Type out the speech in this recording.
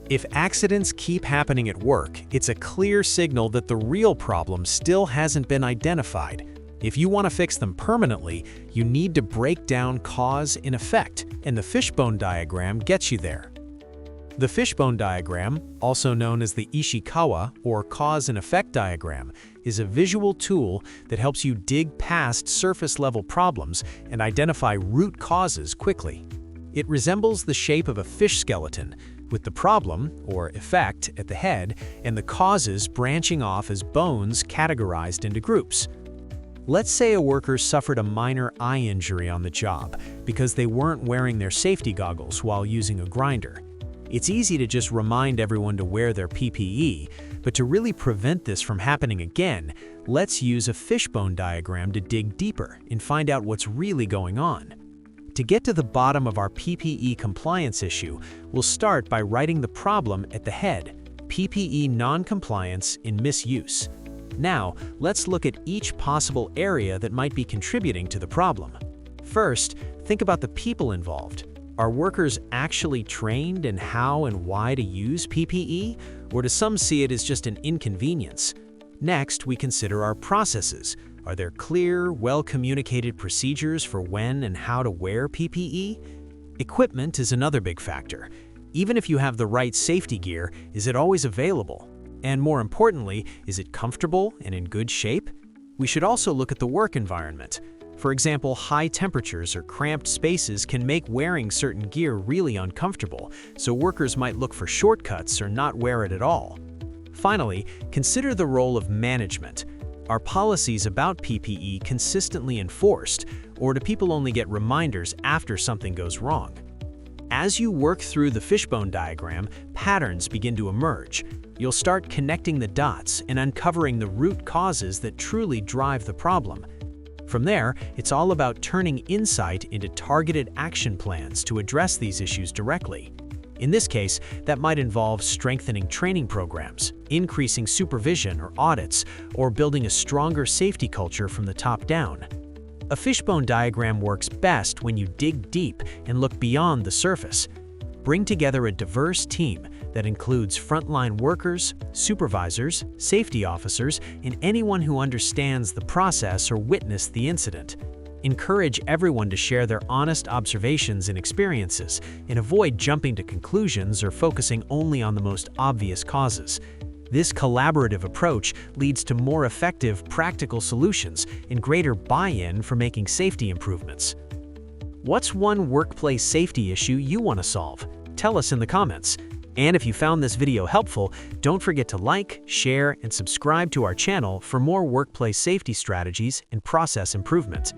If accidents keep happening at work, it's a clear signal that the real problem still hasn't been identified. If you want to fix them permanently, you need to break down cause and effect, and the Fishbone Diagram gets you there. The Fishbone Diagram, also known as the Ishikawa or Cause and Effect Diagram, is a visual tool that helps you dig past surface-level problems and identify root causes quickly. It resembles the shape of a fish skeleton, with the problem, or effect, at the head, and the causes branching off as bones categorized into groups. Let's say a worker suffered a minor eye injury on the job because they weren't wearing their safety goggles while using a grinder. It's easy to just remind everyone to wear their PPE, but to really prevent this from happening again, let's use a fishbone diagram to dig deeper and find out what's really going on. To get to the bottom of our PPE compliance issue, we'll start by writing the problem at the head: PPE non-compliance and misuse. Now, let's look at each possible area that might be contributing to the problem. First, think about the people involved. Are workers actually trained in how and why to use PPE, or do some see it as just an inconvenience? Next, we consider our processes. Are there clear, well-communicated procedures for when and how to wear PPE? Equipment is another big factor. Even if you have the right safety gear, is it always available? And more importantly, is it comfortable and in good shape? We should also look at the work environment. For example, high temperatures or cramped spaces can make wearing certain gear really uncomfortable, so workers might look for shortcuts or not wear it at all. Finally, consider the role of management. Are policies about PPE consistently enforced, or do people only get reminders after something goes wrong? As you work through the fishbone diagram, patterns begin to emerge. You'll start connecting the dots and uncovering the root causes that truly drive the problem. From there, it's all about turning insight into targeted action plans to address these issues directly. In this case, that might involve strengthening training programs, increasing supervision or audits, or building a stronger safety culture from the top down. A fishbone diagram works best when you dig deep and look beyond the surface. Bring together a diverse team that includes frontline workers, supervisors, safety officers, and anyone who understands the process or witnessed the incident. Encourage everyone to share their honest observations and experiences, and avoid jumping to conclusions or focusing only on the most obvious causes. This collaborative approach leads to more effective, practical solutions and greater buy-in for making safety improvements. What's one workplace safety issue you want to solve? Tell us in the comments. And if you found this video helpful, don't forget to like, share, and subscribe to our channel for more workplace safety strategies and process improvement.